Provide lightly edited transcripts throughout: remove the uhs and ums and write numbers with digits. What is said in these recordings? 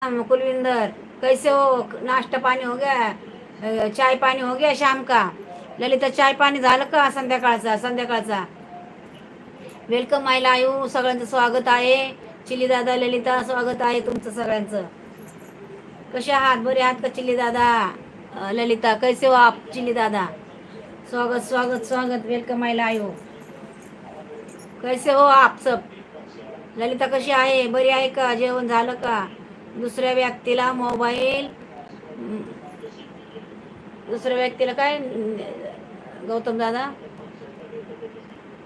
कुलविंदर, कैसे हो? नाश्ता पाणी हो गया? चाय पाणी हो गया शाम का? ललिता, चाय पाणी झालं का संध्याकाळचा? वेलकम माय लाईव्ह. सगळ्यांचं स्वागत आहे. चिली दादा, ललिता, स्वागत आहे तुमचं सगळ्यांचं. कसे आहात? बरे आहात का चिली दादा? ललिता, कैसे हो आप चिली दादा? स्वागत स्वागत स्वागत. वेलकम माय लाईव्ह. कैसे हो आप सब? ललिता कशी आहे? बरी आहे का? जेवण झालं का? दुसऱ्या व्यक्तीला मोबाईल दुसऱ्या व्यक्तीला काय? गौतम दादा,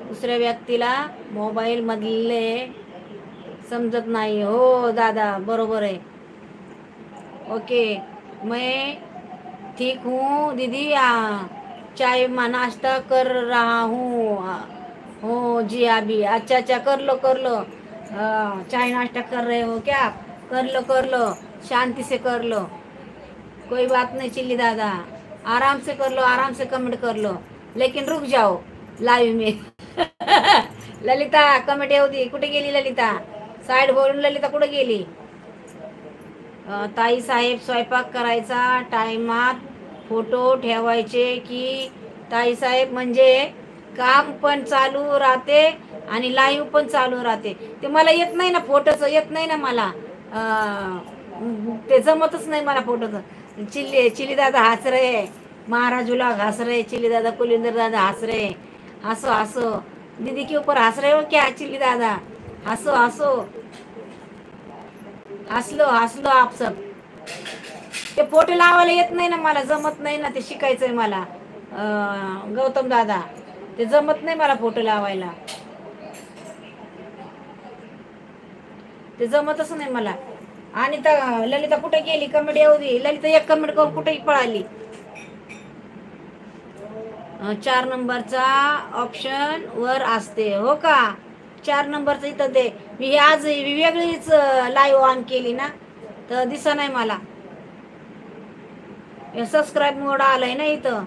दुसऱ्या व्यक्तीला मोबाईल मधले समजत नाही. हो दादा, बरोबर आहे. ओके, मैं ठीक हूँ दीदी. चाय नाश्ता कर रहा हूँ. हो जी अभी. अच्छा अच्छा, कर लो. चाय नाश्ता कर रहे हो क्या? कर लो, शांति से कर लो. कोई बात नहीं चिल्ली दादा, आराम से कर लो, आराम से कमेंट कर लो, लेकिन रुक जाओ लाईव्ह में. ललिता, कमेंट येऊ दे. कुठे गेली ललिता? साईड बोलून ललिता कुठे गेली? ताई साहेब, स्वयंपाक करायचा टायमात फोटो ठेवायचे की? ताई साहेब म्हणजे काम पण चालू राहते आणि लाईव्ह पण चालू राहते. ते मला येत नाही ना, फोटोचं येत नाही ना मला. ते जमतच नाही मला फोटोचं. चिली दादा हंस रहे, महाराजूला हंस रहे, चिली दादा, कुलिंदर दादा हंस रहे. हंसो हंसो, दीदी के ऊपर हंस रहे हो क्या चिली दादा? हंसो हंसो, हसलो आप सब. ते फोटो लावायला येत नाही ना मला, जमत नाही ना. ते शिकायचंय मला. गौतम दादा, ते जमत नाही मला फोटो लावायला. ते जमतच नाही मला. आणि ललिता कुठे गेली? कमेंट येऊ दे. ललिता एक कमेंट करून कुठे पळाली? 4 नंबरचा ऑप्शन वर असते हो का? 4 नंबरचं इथं दे. मी आज वेगळीच लाईव्ह ऑन केली ना, तर दिसा नाही मला. सबस्क्राईब मोड आलाय ना इथं.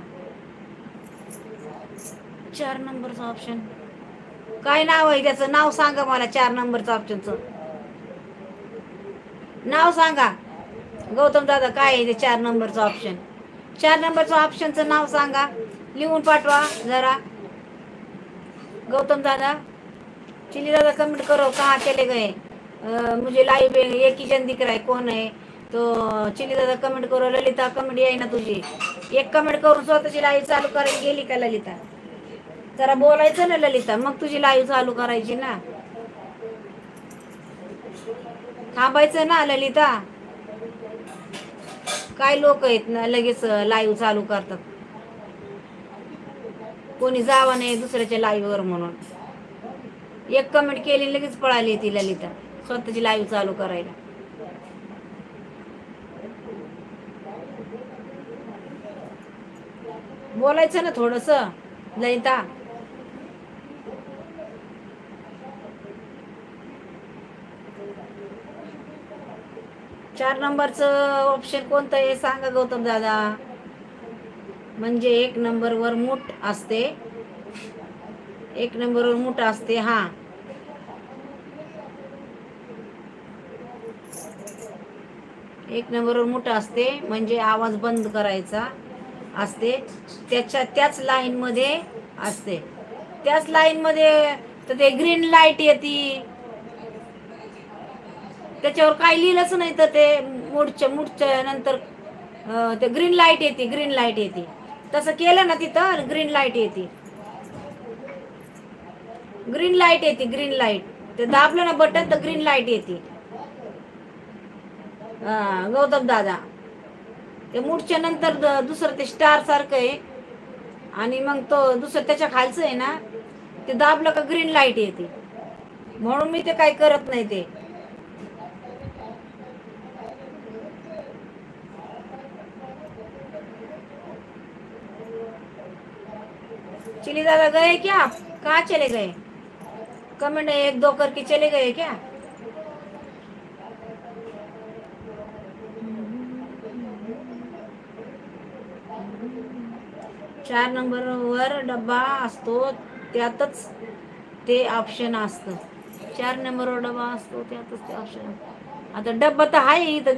4 नंबरचं ऑप्शन काय नाव आहे त्याचं? नाव सांगा मला. 4 नंबरचं ऑप्शनचं नाव सांगा गौतम दादा. काय आहे ते 4 नंबरचं ऑप्शन? 4 नंबरचं ऑप्शनचं नाव सांगा, लिहून पाठवा जरा. गौतम दादा, चिली दादा कमेंट करो, कहाँ चले गए? मुझे लाईव्ह एक ही जन दिख रहा है. कौन है तो? चिली दादा कमेंट करो. ललिता, कमेंट आहे ना तुझी? एक कमेंट करून स्वतःची लाईव्ह चालू करायला गेली का ललिता? जरा बोलायचं ना ललिता, मग तुझी लाईव्ह चालू करायची ना. थांबायचं ना ललिता. काय लोक आहेत ना, लगेच लाईव्ह चालू करतात. कोणी जावं नाही दुसऱ्याच्या लाईव्ह वर म्हणून. एक कमेंट केली लगेच पळाली ती ललिता स्वतःची लाईव्ह चालू करायला. बोलायचं ना थोडस ललिता. चार नंबरचं ऑप्शन कोणतं आहे सांगा गौतम दादा. म्हणजे 1 नंबरवर मूठ असते. 1 नंबरवर मूठ असते. हा, 1 नंबरवर मूठ असते म्हणजे आवाज बंद करायचा असते. त्याच लाईन मध्ये असते. त्याच लाईन मध्ये तर ते ग्रीन लाईट येते. त्याच्यावर काय लिहिलंच नाही तर ते मूठच्या नंतर ते ग्रीन लाईट येते. तसं केलं ना तिथं ग्रीन लाईट येते. ग्रीन लाईट ते दाबलं ना बटन तर ग्रीन लाईट येते. गौतम दादा, ते मूठच्या नंतर दुसरं ते स्टार सारखं आहे आणि मग तो दुसरं त्याच्या खालचं आहे ना, ते दाबलं का ग्रीन लाईट येते. म्हणून मी ते काही करत नाही. ते चिली दादा गए क्या? कहाँ चले गए? कमेंट 1-2 करके चले गए क्या? चार नंबरवर डब्बा असतो त्यातच ते ऑप्शन असतं. 4 नंबरवर डबा असतो त्यातच ते ऑप्शन. आता डब्बा तर आहे इथं